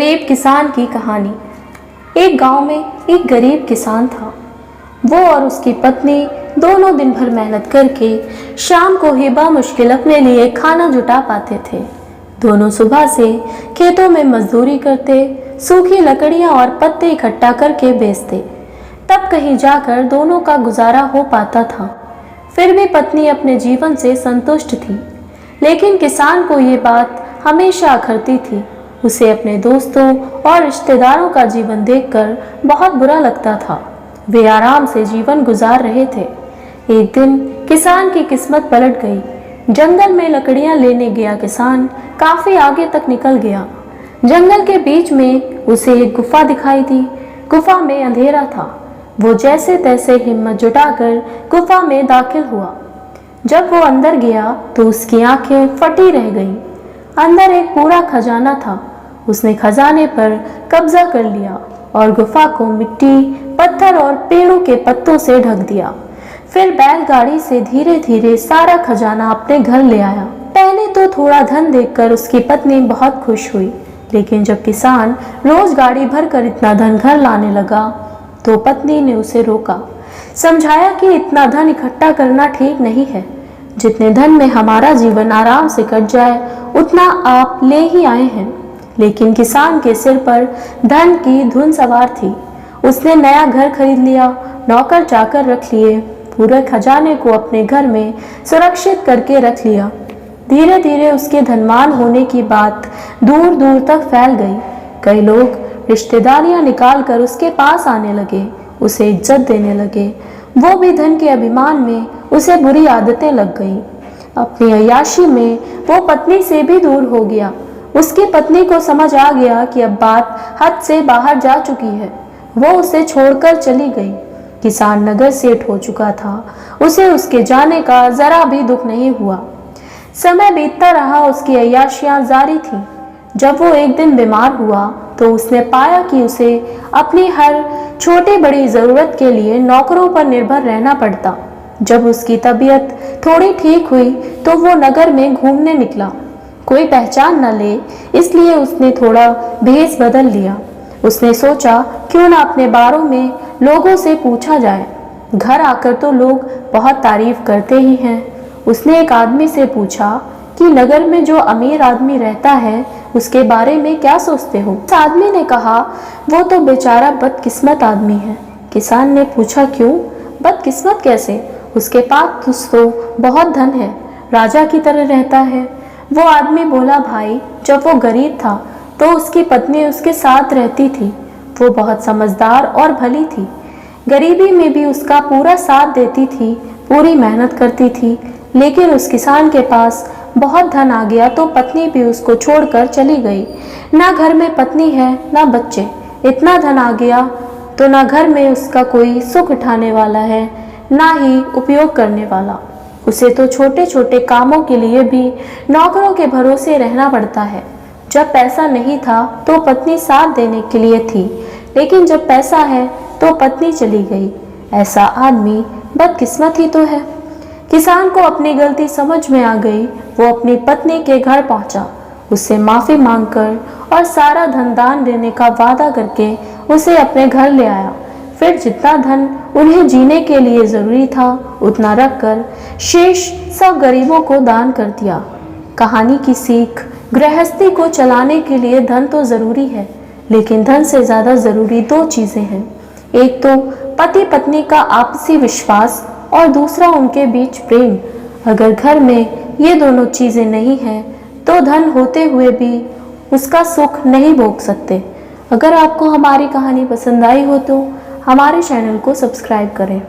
गरीब किसान की कहानी। एक गांव में एक गरीब किसान था। वो और उसकी पत्नी दोनों दिन भर मेहनत करके शाम को ही बामुश्किल अपने लिए खाना जुटा पाते थे। दोनों सुबह से खेतों में मजदूरी करते, सूखी लकड़ियां और पत्ते इकट्ठा करके बेचते, तब कहीं जाकर दोनों का गुजारा हो पाता था। फिर भी पत्नी अपने जीवन से संतुष्ट थी, लेकिन किसान को ये बात हमेशा अखरती थी। उसे अपने दोस्तों और रिश्तेदारों का जीवन देखकर बहुत बुरा लगता था। वे आराम से जीवन गुजार रहे थे। एक दिन किसान की किस्मत पलट गई। जंगल में लकड़ियां लेने गया किसान काफी आगे तक निकल गया। जंगल के बीच में उसे एक गुफा दिखाई दी। गुफा में अंधेरा था। वो जैसे तैसे हिम्मत जुटाकर गुफा में दाखिल हुआ। जब वो अंदर गया तो उसकी आंखें फटी रह गईं। अंदर एक पूरा खजाना था। उसने खजाने पर कब्जा कर लिया और गुफा को मिट्टी, पत्थर और पेड़ों के पत्तों से ढक दिया। फिर बैलगाड़ी से धीरे धीरे सारा खजाना अपने घर ले आया। पहले तो थोड़ा धन देखकर उसकी पत्नी बहुत खुश हुई, लेकिन जब किसान रोज गाड़ी भरकर इतना धन घर लाने लगा तो पत्नी ने उसे रोका, समझाया कि इतना धन इकट्ठा करना ठीक नहीं है। जितने धन में हमारा जीवन आराम से कट जाए उतना आप ले ही आए हैं। लेकिन किसान के सिर पर धन की धुन सवार थी। उसने नया घर खरीद लिया, नौकर चाकर रख लिए, पूरे खजाने को अपने घर में सुरक्षित करके रख लिया। धीरे धीरे उसके धनवान होने की बात दूर दूर तक फैल गई। कई लोग रिश्तेदारियां निकाल कर उसके पास आने लगे, उसे इज्जत देने लगे। वो भी धन के अभिमान में उसे बुरी आदतें लग गईं। अपनी अय्याशी में वो पत्नी से भी दूर हो गया। उसकी पत्नी को समझ आ गया कि अब बात हद से बाहर जा चुकी है। वो उसे छोड़कर चली गई। किसान नगर सेठ हो चुका था। उसे उसके जाने का जरा भी दुख नहीं हुआ। समय बीतता रहा, उसकी अय्याशियां जारी थीं। जब वो एक दिन बीमार हुआ तो उसने पाया कि उसे अपनी हर छोटी बड़ी ज़रूरत के लिए नौकरों पर निर्भर रहना पड़ता। जब उसकी तबीयत थोड़ी ठीक हुई तो वो नगर में घूमने निकला। कोई पहचान न ले इसलिए उसने थोड़ा भेष बदल लिया। उसने सोचा क्यों ना अपने बारे में लोगों से पूछा जाए। घर आकर तो लोग बहुत तारीफ करते ही हैं। उसने एक आदमी से पूछा कि नगर में जो अमीर आदमी रहता है उसके बारे में क्या सोचते हो। उस आदमी ने कहा, वो तो बेचारा बदकिस्मत आदमी है। किसान ने पूछा, क्यों? बदकिस्मत कैसे? उसके पास तो बहुत धन है, राजा की तरह रहता है। वो आदमी बोला, भाई जब वो गरीब था तो उसकी पत्नी उसके साथ रहती थी। वो बहुत समझदार और भली थी। गरीबी में भी उसका पूरा साथ देती थी, पूरी मेहनत करती थी। लेकिन उस किसान के पास बहुत धन आ गया तो पत्नी भी उसको छोड़कर चली गई। ना घर में पत्नी है ना बच्चे। इतना धन आ गया तो ना घर में उसका कोई सुख उठाने वाला है ना ही उपयोग करने वाला। उसे तो छोटे छोटे कामों के लिए भी नौकरों के भरोसे रहना पड़ता है। जब पैसा नहीं था तो पत्नी साथ देने के लिए थी, लेकिन जब पैसा है तो पत्नी चली गई। ऐसा आदमी बदकिस्मत ही तो है। किसान को अपनी गलती समझ में आ गई। वो अपनी पत्नी के घर पहुंचा, उससे माफ़ी मांगकर और सारा धन दान देने का वादा करके उसे अपने घर ले आया। फिर जितना धन उन्हें जीने के लिए ज़रूरी था उतना रखकर शेष सब गरीबों को दान कर दिया। कहानी की सीख, गृहस्थी को चलाने के लिए धन तो ज़रूरी है, लेकिन धन से ज़्यादा ज़रूरी दो चीज़ें हैं। एक तो पति पत्नी का आपसी विश्वास और दूसरा उनके बीच प्रेम। अगर घर में ये दोनों चीज़ें नहीं हैं तो धन होते हुए भी उसका सुख नहीं भोग सकते। अगर आपको हमारी कहानी पसंद आई हो तो हमारे चैनल को सब्सक्राइब करें।